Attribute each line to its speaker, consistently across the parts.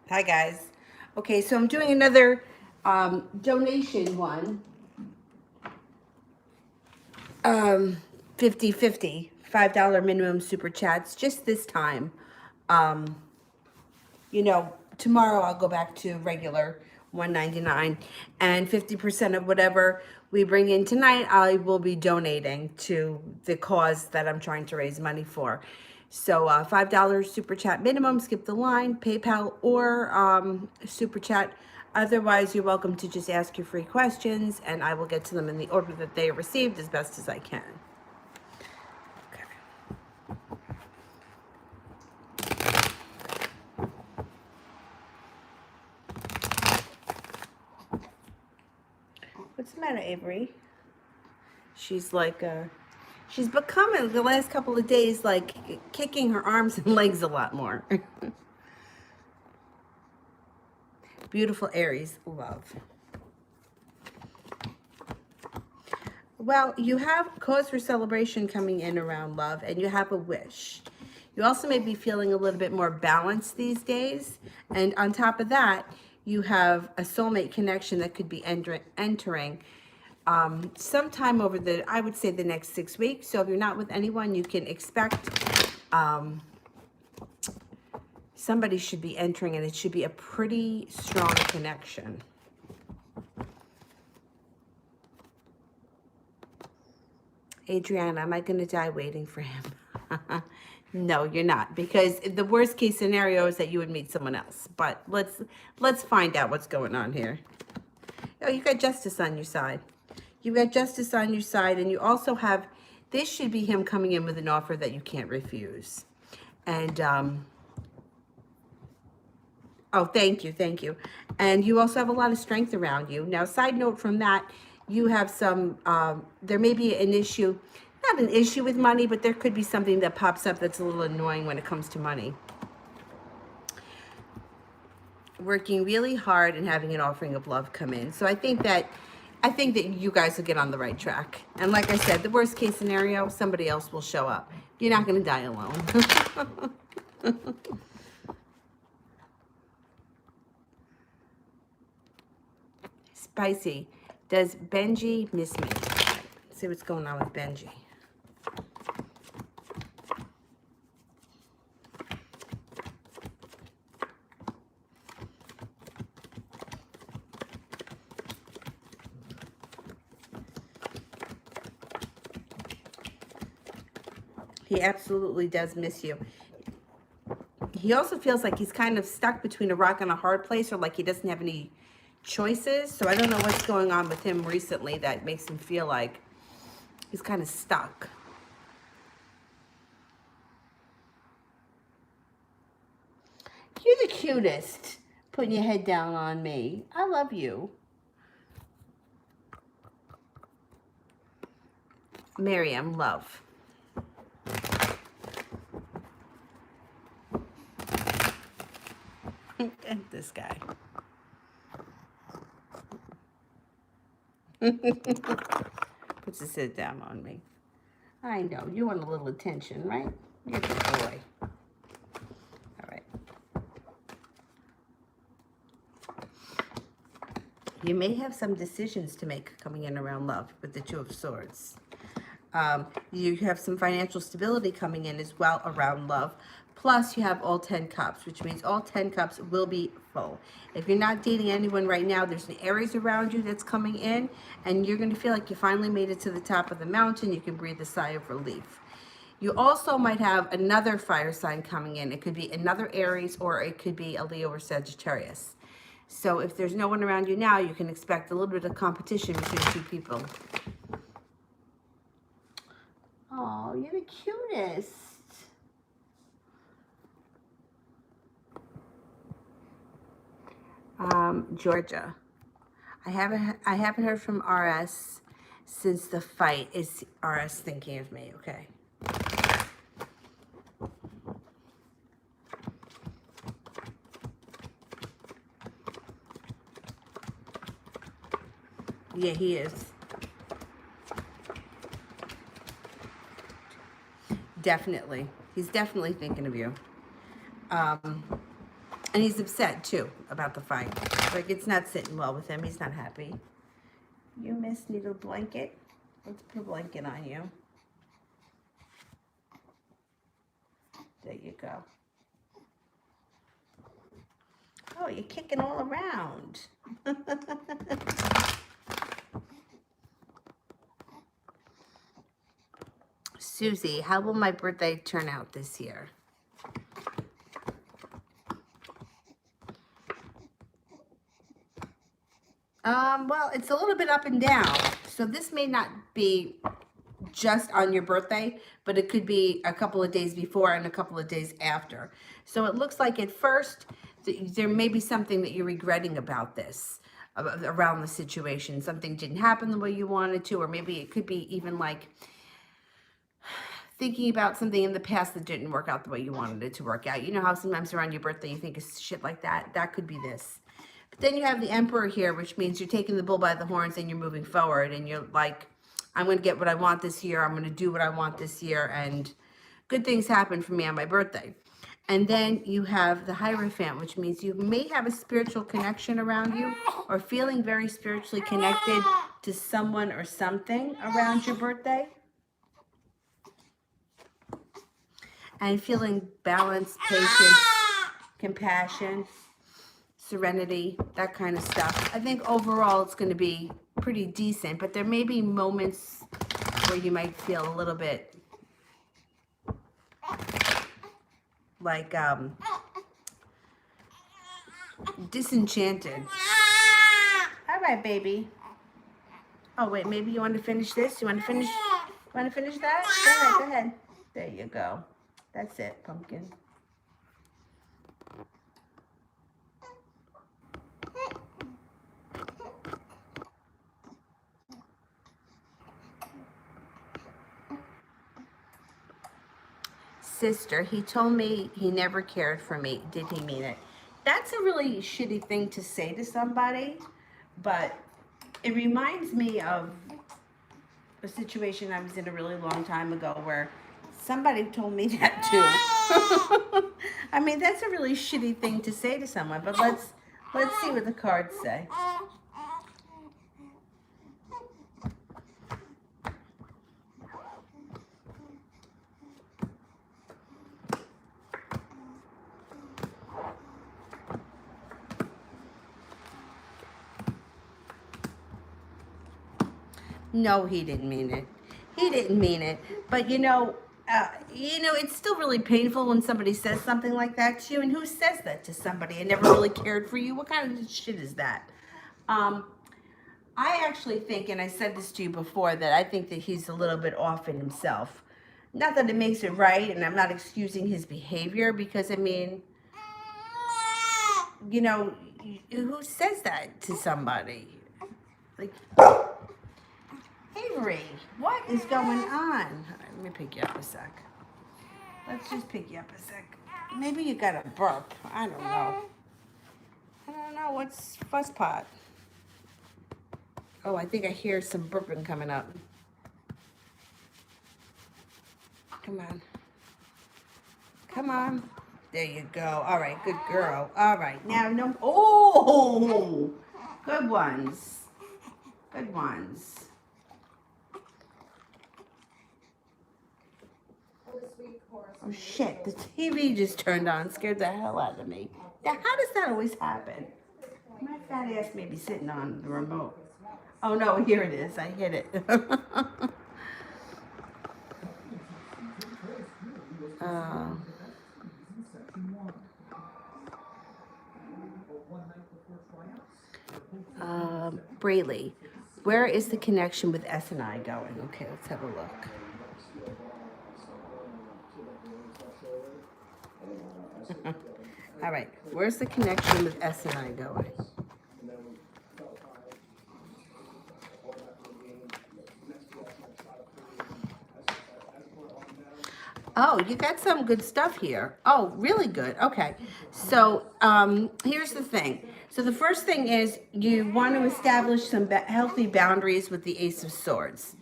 Speaker 1: Hi guys. Okay, so I'm doing another donation one. 50/50, $5 minimum super chats. Just this time. Um, tomorrow I'll go back to regular 199, and 50% of whatever we bring in tonight I will be donating to the cause that I'm trying to raise money for. So $5 super chat minimum, skip the line, PayPal or super chat. Otherwise, you're welcome to just ask your free questions and I will get to them in the order that they are received as best as I can. Okay. What's the matter, Avery? She's like, she's becoming the last couple of days like kicking her arms and legs a lot more. Beautiful Aries, love. Well, you have cause for celebration coming in around love, and you have a wish. You also may be feeling a little bit more balanced these days. And on top of that, you have a soulmate connection that could be entering sometime over I would say the next 6 weeks. So if you're not with anyone, you can expect somebody should be entering, and it should be a pretty strong connection. Adriana, am I going to die waiting for him? No, you're not, because the worst case scenario is that you would meet someone else. But let's find out what's going on here. Oh, you got justice on your side. You got justice on your side, and you also have, this should be him coming in with an offer that you can't refuse. And oh, thank you, thank you. And you also have a lot of strength around you. Now, side note from that, you have some, there may be an issue, not an issue with money, but there could be something that pops up that's a little annoying when it comes to money. Working really hard and having an offering of love come in. So I think that you guys will get on the right track. And like I said, the worst case scenario, somebody else will show up. You're not going to die alone. Spicy. Does Benji miss me? Let's see what's going on with Benji. He absolutely does miss you. He also feels like he's kind of stuck between a rock and a hard place, or like he doesn't have any choices. So I don't know what's going on with him recently that makes him feel like he's kind of stuck. You're the cutest, putting your head down on me. I love you. Miriam, love. This guy. Puts his head down on me. I know, you want a little attention, right? You're a good boy. All right. You may have some decisions to make coming in around love with the Two of Swords. You have some financial stability coming in as well around love. Plus, you have all 10 cups, which means all 10 cups will be full. If you're not dating anyone right now, there's an Aries around you that's coming in, and you're going to feel like you finally made it to the top of the mountain. You can breathe a sigh of relief. You also might have another fire sign coming in. It could be another Aries, or it could be a Leo or Sagittarius. So if there's no one around you now, you can expect a little bit of competition between two people. Oh, you're the cutest. Georgia. I haven't heard from RS since the fight. Is RS thinking of me? Okay. Yeah, he is. Definitely. He's definitely thinking of you. And he's upset, too, about the fight. Like, it's not sitting well with him. He's not happy. You, miss, need a blanket? Let's put a blanket on you. There you go. Oh, you're kicking all around. Susie, how will my birthday turn out this year? Well, it's a little bit up and down. So this may not be just on your birthday, but it could be a couple of days before and a couple of days after. So it looks like at first there may be something that you're regretting about this, around the situation. Something didn't happen the way you wanted to, or maybe it could be even like thinking about something in the past that didn't work out the way you wanted it to work out. You know how sometimes around your birthday you think of shit like that? That could be this. But then you have the Emperor here, which means you're taking the bull by the horns and you're moving forward, and you're like, I'm going to get what I want this year. I'm going to do what I want this year, and good things happen for me on my birthday. And then you have the Hierophant, which means you may have a spiritual connection around you, or feeling very spiritually connected to someone or something around your birthday. And feeling balance, patience, compassion, serenity, that kind of stuff. I think overall it's going to be pretty decent, but there may be moments where you might feel a little bit like disenchanted. All right, baby. Oh wait, maybe you want to finish this? You want to finish that? Go ahead. There you go. That's it, pumpkin. Sister, he told me he never cared for me. Did he mean it? That's a really shitty thing to say to somebody, but it reminds me of a situation I was in a really long time ago where somebody told me that too. I mean, that's a really shitty thing to say to someone, but let's see what the cards say. No, he didn't mean it. He didn't mean it. But it's still really painful when somebody says something like that to you. And who says that to somebody? I never really cared for you. What kind of shit is that? I actually think, and I said this to you before, that I think that he's a little bit off in himself. Not that it makes it right, and I'm not excusing his behavior, because, I mean, who says that to somebody? Like, Avery, what is going on? Let me pick you up a sec. Let's just pick you up a sec. Maybe you got a burp. I don't know. What's Fuzzpot? Oh, I think I hear some burping coming up. Come on. Come on. There you go. All right, good girl. All right, now no. Oh, good ones. Good ones. Oh shit, the TV just turned on, scared the hell out of me. Now, how does that always happen? My fat ass may be sitting on the remote. Oh no, here it is, I hit it. Braley, where is the connection with S&I going? Okay, let's have a look. All right, where's the connection with S&I going? Oh, you got some good stuff here. Oh, really good. Okay, so here's the thing. So the first thing is you want to establish some healthy boundaries with the Ace of Swords.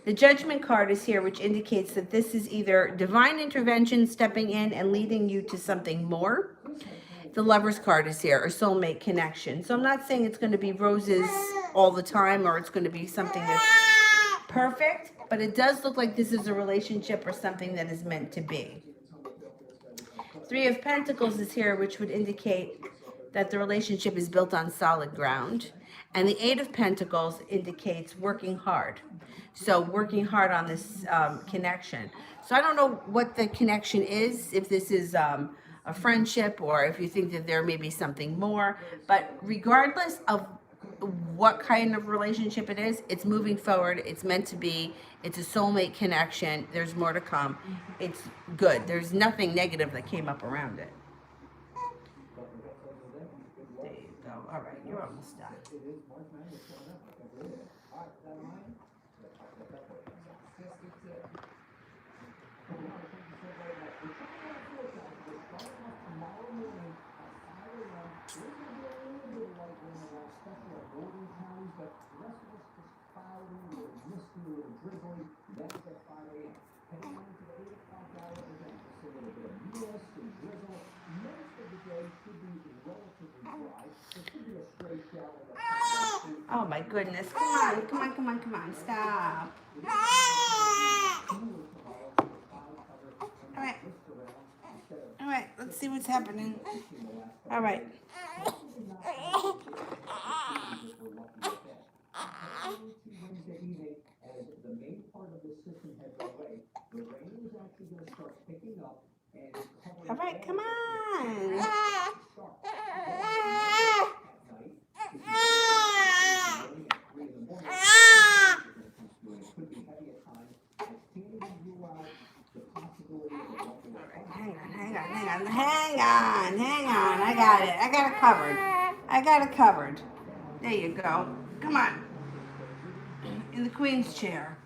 Speaker 1: The Judgment card is here, which indicates that this is either divine intervention stepping in and leading you to something more. The Lover's card is here, or soulmate connection. So I'm not saying it's going to be roses all the time, or it's going to be something that's perfect, but it does look like this is a relationship or something that is meant to be. Three of Pentacles is here, which would indicate that the relationship is built on solid ground. And the Eight of Pentacles indicates working hard. So working hard on this connection. So I don't know what the connection is, if this is a friendship or if you think that there may be something more. But regardless of what kind of relationship it is, it's moving forward. It's meant to be. It's a soulmate connection. There's more to come. It's good. There's nothing negative that came up around it. There you go. All right, you're almost done. Oh my goodness. Come on, come on, come on, come on. Stop. All right. All right, let's see what's happening. All right. All right, come on. Hang on. I got it. I got it covered. I got it covered. There you go. Come on. In the Queen's chair.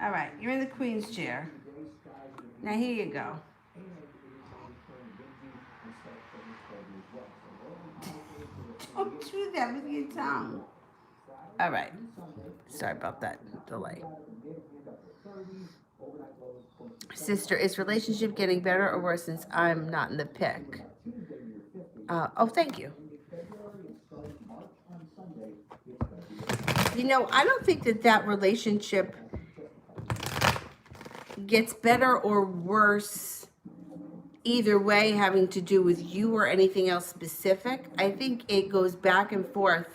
Speaker 1: All right, you're in the Queen's chair. Now here you go. Don't do that with your tongue. All right. Sorry about that delay. Sister, is relationship getting better or worse since I'm not in the pic? Oh, thank you. You know, I don't think that relationship gets better or worse either way, having to do with you or anything else specific. I think it goes back and forth.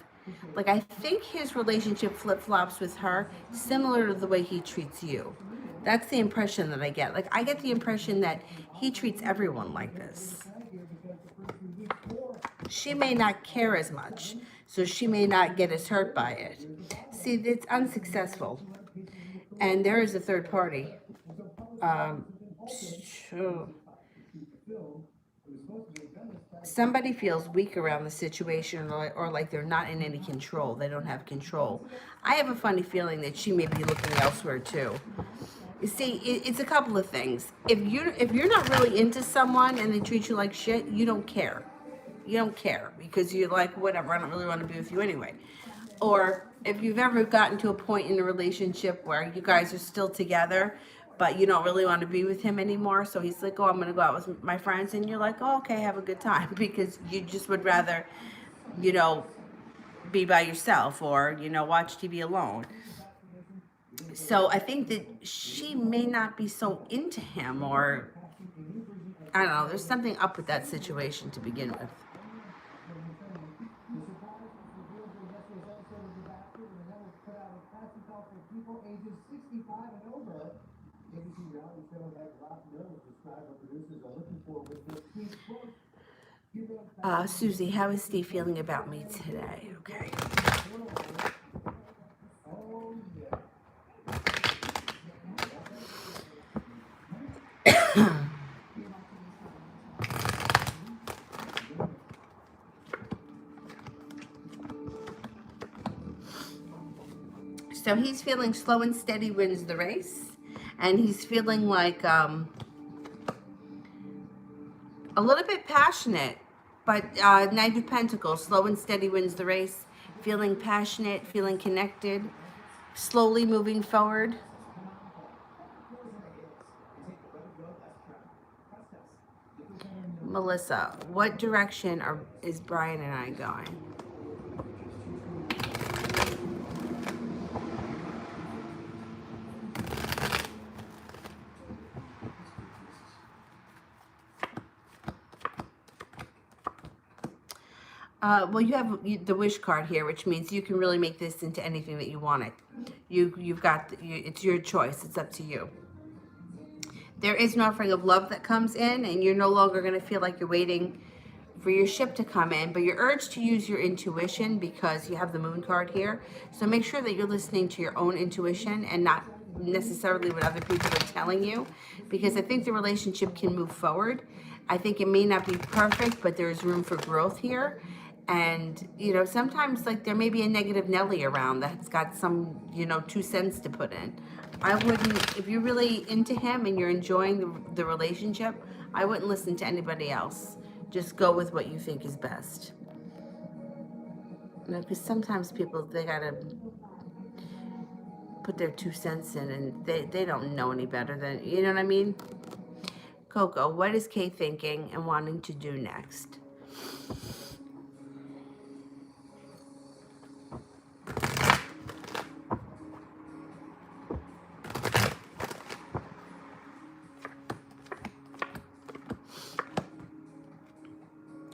Speaker 1: Like, I think his relationship flip-flops with her, similar to the way he treats you. That's the impression that I get. Like, I get the impression that he treats everyone like this. She may not care as much, so she may not get as hurt by it. See, it's unsuccessful. And there is a third party. Somebody feels weak around the situation, or like they're not in any control. They don't have control. I have a funny feeling that she may be looking elsewhere too. You see, it's a couple of things. If you're not really into someone and they treat you like shit, you don't care. You don't care because you're like, whatever, I don't really want to be with you anyway. Or if you've ever gotten to a point in a relationship where you guys are still together, but you don't really want to be with him anymore, so he's like, oh, I'm going to go out with my friends, and you're like, oh, okay, have a good time, because you just would rather, be by yourself or, watch TV alone. So I think that she may not be so into him, or I don't know, there's something up with that situation to begin with. Susie, how is Steve feeling about me today? Okay. So he's feeling slow and steady wins the race. And he's feeling like a little bit passionate. But Knight of Pentacles, slow and steady wins the race. Feeling passionate, feeling connected, slowly moving forward. Melissa, what direction is Brian and I going? Well, you have the wish card here, which means you can really make this into anything that you want it. You've got, it's your choice. It's up to you. There is an offering of love that comes in, and you're no longer going to feel like you're waiting for your ship to come in, but you're urged to use your intuition because you have the moon card here. So make sure that you're listening to your own intuition and not necessarily what other people are telling you, because I think the relationship can move forward. I think it may not be perfect, but there's room for growth here. And, you know, sometimes like there may be a negative Nelly around that's got some, you know, 2 cents to put in. I wouldn't, if you're really into him and you're enjoying the relationship, I wouldn't listen to anybody else. Just go with what you think is best. You know, because sometimes people, they gotta put their 2 cents in and they don't know any better than, you know what I mean? Coco, what is Kay thinking and wanting to do next?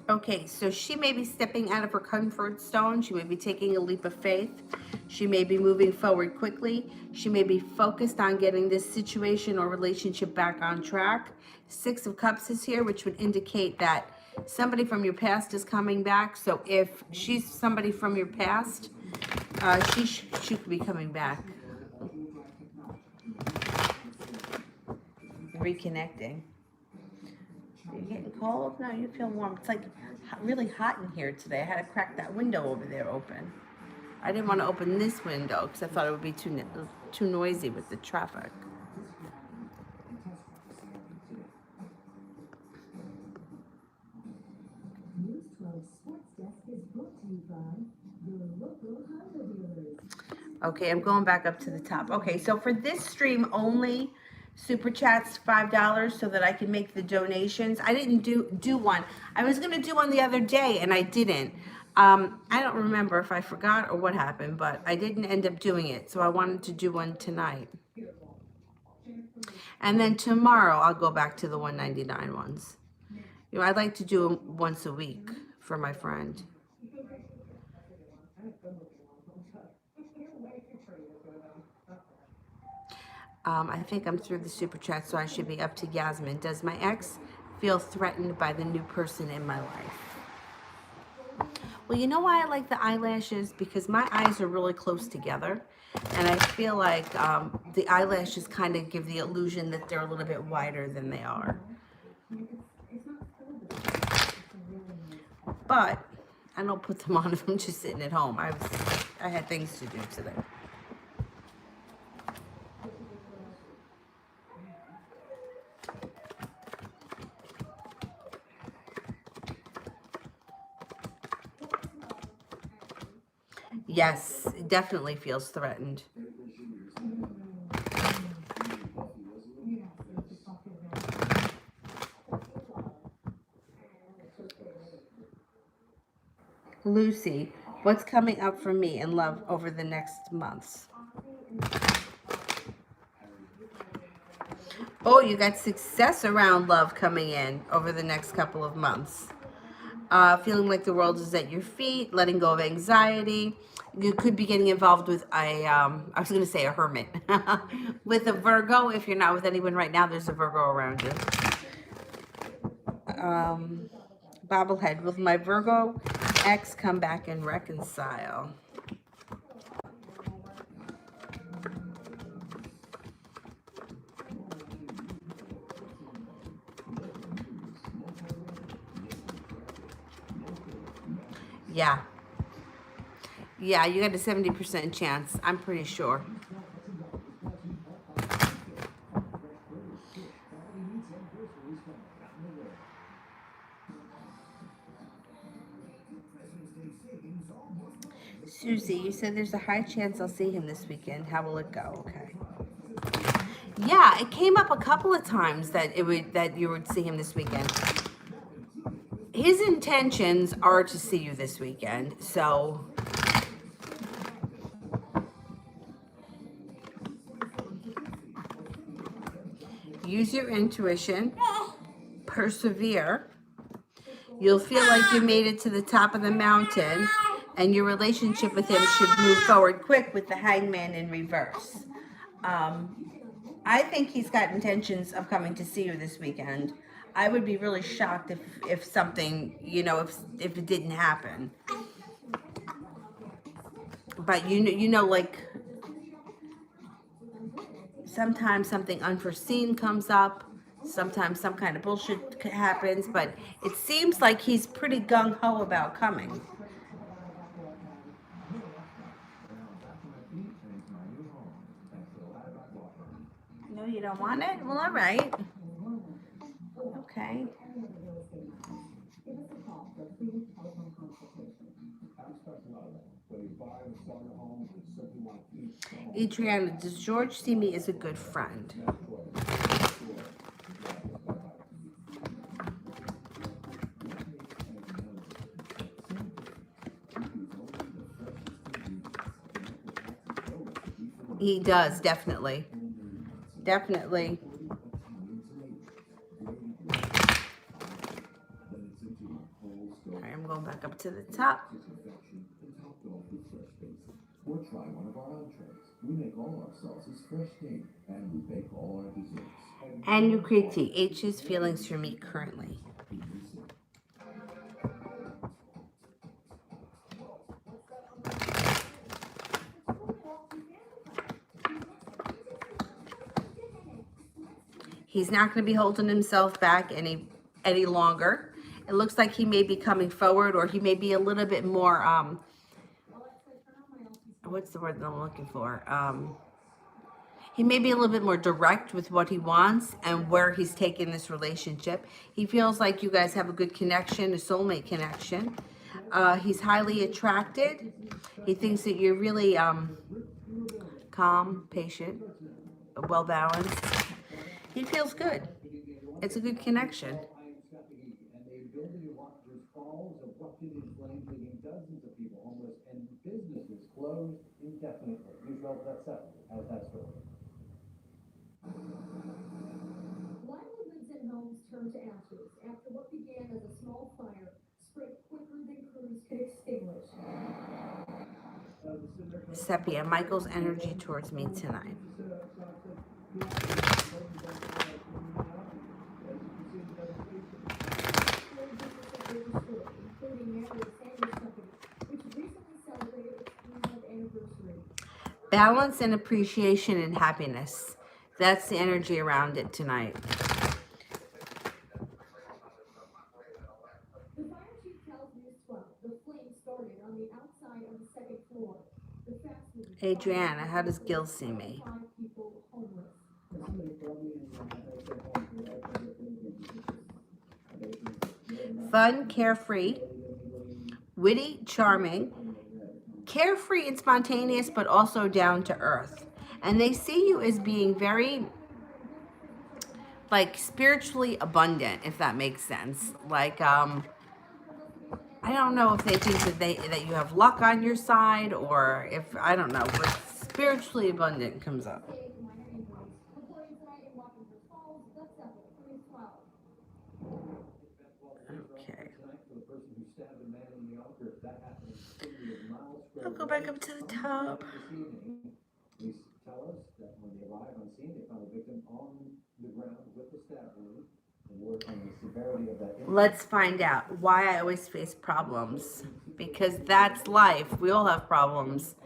Speaker 1: Okay, so she may be stepping out of her comfort zone. She may be taking a leap of faith. She may be moving forward quickly. She may be focused on getting this situation or relationship back on track. 6 of Cups is here, which would indicate that somebody from your past is coming back. So if she's somebody from your past, she could be coming back. Reconnecting. Are you getting cold? No, you feel warm. It's like really hot in here today. I had to crack that window over there open. I didn't want to open this window because I thought it would be too noisy with the traffic. Okay, I'm going back up to the top. Okay, so for this stream only, super chats $5 so that I can make the donations. I didn't do one. I was gonna do one the other day and I didn't. I don't remember if I forgot or what happened, but I didn't end up doing it. So I wanted to do one tonight. And then tomorrow I'll go back to the $1.99 ones. You know, I'd like to do them once a week for my friend. I think I'm through the super chat, so I should be up to Yasmin. Does my ex feel threatened by the new person in my life? Well, you know why I like the eyelashes? Because my eyes are really close together. And I feel like the eyelashes kind of give the illusion that they're a little bit wider than they are. But I don't put them on if I'm just sitting at home. I had things to do today. Yes, it definitely feels threatened. Lucy, what's coming up for me in love over the next months? Oh, you got success around love coming in over the next couple of months. Feeling like the world is at your feet, letting go of anxiety. You could be getting involved with I was going to say a hermit. With a Virgo. If you're not with anyone right now, there's a Virgo around you. Bobblehead, will my Virgo ex come back and reconcile? Yeah. Yeah, you got a 70% chance. I'm pretty sure. Susie, you said there's a high chance I'll see him this weekend. How will it go? Okay. Yeah, it came up a couple of times that you would see him this weekend. his intentions are to see you this weekend, so use your intuition, persevere. You'll feel like you made it to the top of the mountain, and your relationship with him should move forward quick with the Hangman in reverse. I think he's got intentions of coming to see you this weekend. I would be really shocked if something, if it didn't happen. But like sometimes something unforeseen comes up. Sometimes some kind of bullshit happens, but it seems like he's pretty gung-ho about coming. No, you don't want it? Well, all right. Okay. Adriana, does George see me as a good friend? He does, definitely. Definitely. All right, I'm going back up to the top. Or try one of our entrees. We make all our sauces fresh made, and we bake all our desserts. And you create tea. H's feelings for me currently. He's not going to be holding himself back any longer. It looks like he may be coming forward, or he may be a little bit more, what's the word that I'm looking for? He may be a little bit more direct with what he wants and where he's taking this relationship. He feels like you guys have a good connection, a soulmate connection. He's highly attracted. He thinks that you're really calm, patient, well-balanced. He feels good. It's a good connection.
Speaker 2: Homes turned to ashes after what began as a small fire spread quicker than crews could extinguish.
Speaker 1: Sepia, Michael's energy towards me tonight. Balance and appreciation and happiness. That's the energy around it tonight. Adriana, how does Gil see me? Fun, carefree, witty, charming, carefree and spontaneous, but also down to earth. And they see you as being very, like, spiritually abundant, if that makes sense. Like, I don't know if they think that you have luck on your side, or if, I don't know, but spiritually abundant comes up. Okay. I'll go back up to the top. Let's find out why I always face problems, because that's life. We all have problems.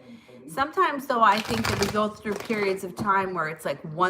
Speaker 1: Sometimes, though, I think that we go through periods of time where it's like one